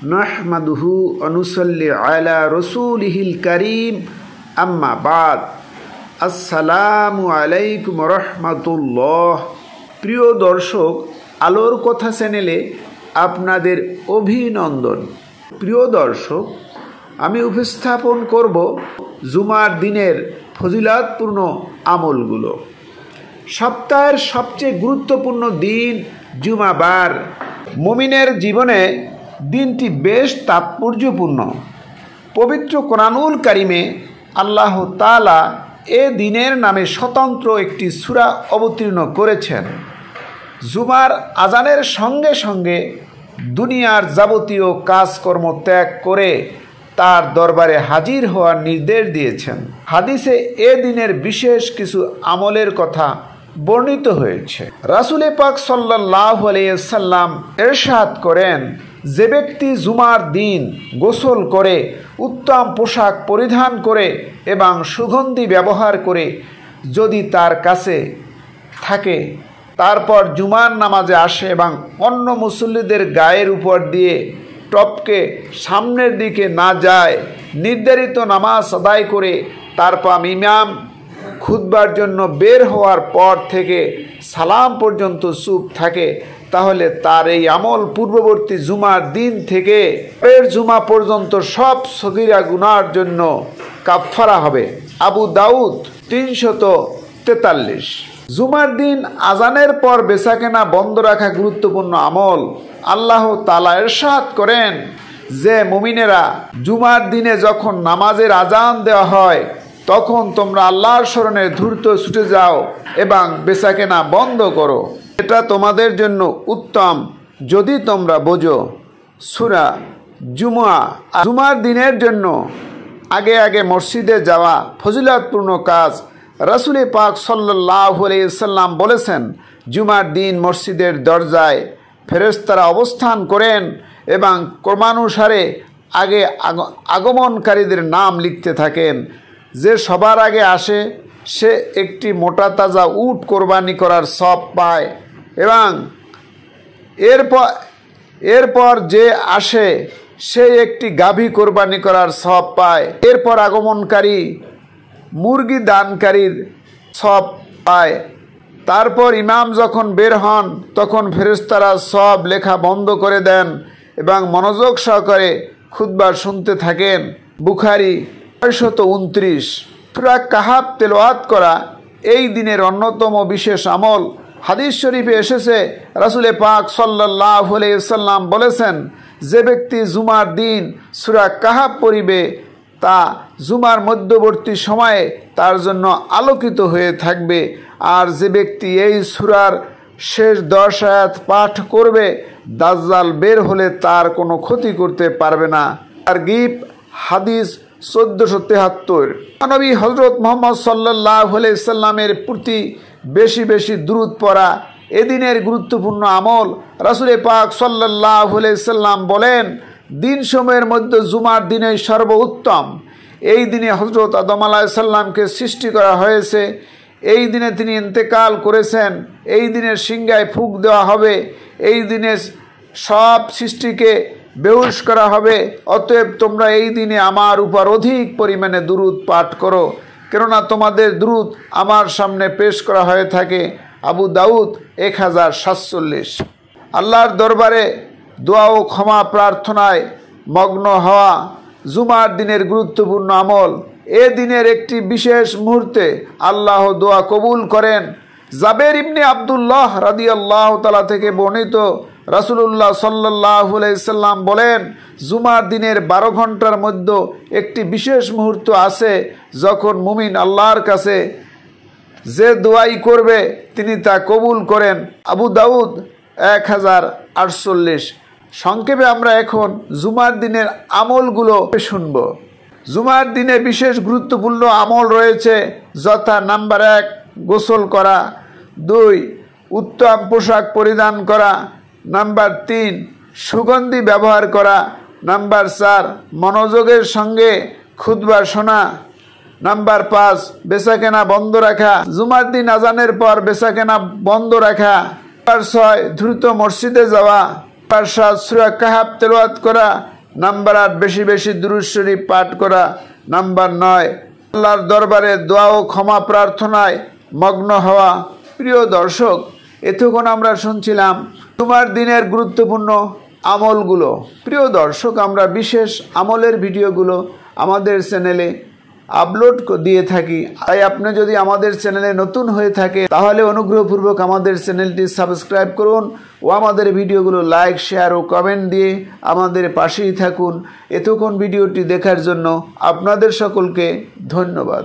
নাহমাদুহু ওয়া নুসাল্লি আলা রাসূলিহিল কারীম আম্মা বাদ। আসসালামু আলাইকুম রাহমাতুল্লাহ। প্রিয় দর্শক, আলোর কথা চ্যানেলে আপনাদের অভিনন্দন। প্রিয় দর্শক, আমি উপস্থাপন করব জুমার দিনের ফজিলাতপূর্ণ আমলগুলো। সপ্তাহের সবচেয়ে গুরুত্বপূর্ণ দিন জুমাবার। মুমিনের জীবনে দিনটি বেশ তাৎপর্যপূর্ণ। পবিত্র কোরআনুল কারিমে আল্লাহ তাআলা এ দিনের নামে স্বতন্ত্র একটি সূরা অবতীর্ণ করেছেন। জুমার আজানের সঙ্গে সঙ্গে দুনিয়ার যাবতীয় কাজকর্ম ত্যাগ করে তার দরবারে হাজির হওয়ার নির্দেশ দিয়েছেন। হাদিসে এ দিনের বিশেষ কিছু আমলের কথা বর্ণিত হয়েছে। রাসূল পাক সাল্লাল্লাহু আলাইহি ওয়াসাল্লাম ইরশাদ করেন, যে ব্যক্তি জুমার দিন গোসল করে, উত্তম পোশাক পরিধান করে এবং সুগন্ধি ব্যবহার করে যদি তার কাছে থাকে, তারপর জুমার নামাজে আসে এবং অন্য মুসল্লিদের গায়ের উপর দিয়ে টপকে সামনের দিকে না যায়, নির্ধারিত নামাজ আদায় করে তারপর ইমাম খুতবার জন্য বের হওয়ার পর থেকে সালাম পর্যন্ত চুপ থাকে, তাহলে তার এই আমল পূর্ববর্তী জুমার দিন থেকে পরের জুমা পর্যন্ত সব সগীরা গুনার জন্য কাফফারা হবে। আবু দাউদ 343। জুমার দিন আজানের পর বেচাকেনা বন্ধ রাখা গুরুত্বপূর্ণ আমল। আল্লাহ তাআলা ইরশাদ করেন যে মুমিনেরা জুমার দিনে যখন নামাজের আজান দেওয়া হয় তখন তোমরা আল্লাহর স্মরণে দ্রুত ছুটে যাও এবং বেচাকেনা বন্ধ করো, এটা তোমাদের জন্য উত্তম যদি তোমরা বোঝো। সূরা জুমআ। জুমার দিনের জন্য আগে আগে মসজিদে যাওয়া ফজিলতপূর্ণ কাজ। রাসূল পাক সাল্লাল্লাহু আলাইহি ওয়াসাল্লাম বলেছেন, জুমার দিন মসজিদের দরজায় ফেরেশতারা অবস্থান করেন এবং ক্রমানুসারে আগে আগমনকারীদের নাম লিখতে থাকেন। যে সবার আগে আসে সে একটি মোটা তাজা উট কোরবানি করার সওয়াব পায় এবং এরপর যে আসে সে একটি গাভী কোরবানি করার সওয়াব পায়। এরপর আগমনকারী মুরগি দানকারীর সওয়াব পায়। তারপর ইমাম যখন বের হন তখন ফেরেশতারা সওয়াব লেখা বন্ধ করে দেন এবং মনোযোগ সহকারে খুতবা শুনতে থাকেন। বুখারী 629। সূরা কাহাফ তেলাওয়াত করা এই দিনের অন্যতম বিশেষ আমল। হাদিস শরীফে এসেছে, রাসূল পাক সাল্লাল্লাহু আলাইহি ওয়াসাল্লাম বলেছেন, যে ব্যক্তি জুমার দিন সূরা কাহাফ পড়িবে তা জুমার মধ্যবর্তী সময়ে তার জন্য আলোকিত হয়ে থাকবে, আর যে ব্যক্তি এই সূরার শেষ 10 আয়াত পাঠ করবে দাজ্জাল বের হলে তার কোনো ক্ষতি করতে পারবে না। তারগীব হাদিস 1473। নবী হযরত মুহাম্মদ সাল্লাল্লাহু আলাইহি ওয়াসাল্লামের প্রতি বেশি বেশি দুরূদ পড়া এদিনের গুরুত্বপূর্ণ আমল। রাসূল পাক সাল্লাল্লাহু আলাইহি ওয়াসাল্লাম বলেন, দিন সময়ের মধ্যে জুমার দিনে সর্বোত্তম। এই দিনে হযরত আদম আলাইহিস সালামকে সৃষ্টি করা হয়েছে। এই দিনে তিনি ইন্তেকাল করেছেন। এই দিনের সিংহায় ফুঁক দেওয়া হবে। এই দিনে সব সৃষ্টিকে বেহুশ করা হবে। অতএব তোমরা এই দিনে আমার উপর অধিক পরিমাণে দুরূদ পাঠ করো, কেননা তোমাদের দুরূদ আমার সামনে পেশ করা হয়ে থাকে। আবু দাউদ 1047। আল্লাহর দরবারে দোয়া ও ক্ষমা প্রার্থনায় মগ্ন হওয়া জুমার দিনের গুরুত্বপূর্ণ আমল। এ দিনের একটি বিশেষ মুহূর্তে আল্লাহ দোয়া কবুল করেন। জাবের ইবনে আব্দুল্লাহ রাদিয়াল্লাহু তাআলা থেকে বর্ণিত, রাসূলুল্লাহ সাল্লাল্লাহু আলাইহি ওয়াসাল্লাম বলেন, জুমার দিনের 12 ঘন্টার মধ্যে একটি বিশেষ মুহূর্ত আছে যখন মুমিন আল্লাহর কাছে যে দোয়াই করবে তিনি তা কবুল করেন। আবু দাউদ 1048। সংক্ষেপে আমরা এখন জুমার দিনের আমলগুলো শুনব। জুমার দিনে বিশেষ গুরুত্বপূর্ণ আমল রয়েছে, যথা নাম্বার 1 গোসল করা, 2 উত্তম পোশাক পরিধান করা, নাম্বার 3 সুগন্ধি ব্যবহার করা, নাম্বার 4 মনোযোগের সঙ্গে খুতবা শোনা, নাম্বার 5 বেচাকেনা বন্ধ রাখা, জুমার দিন আজানের পর বেচাকেনা বন্ধ রাখা, নাম্বার 6 দ্রুত মসজিদে যাওয়া, নাম্বার 7 সূরা কাহাফ তেলাওয়াত করা। নাম্বার 8 বেশি বেশি দুরূদ শরীফ পাঠ করা। নাম্বার 9 আল্লাহর দরবারে দোয়া ও ক্ষমা প্রার্থনায় মগ্ন হওয়া। প্রিয় দর্শক, এতক্ষণ আমরা শুনছিলাম জুমার দিনের গুরুত্বপূর্ণ আমলগুলো। প্রিয় দর্শক, আমরা বিশেষ আমলের ভিডিওগুলো আমাদের চ্যানেলে আপলোড দিয়ে থাকি। তাই আপনি যদি আমাদের চ্যানেলে নতুন হয়ে থাকে তাহলে অনুগ্রহপূর্বক আমাদের চ্যানেলটি সাবস্ক্রাইব করুন ও আমাদের ভিডিওগুলো লাইক, শেয়ার ও কমেন্ট দিয়ে আমাদের পাশেই থাকুন। এতক্ষণ ভিডিওটি দেখার জন্য আপনাদের সকলকে ধন্যবাদ।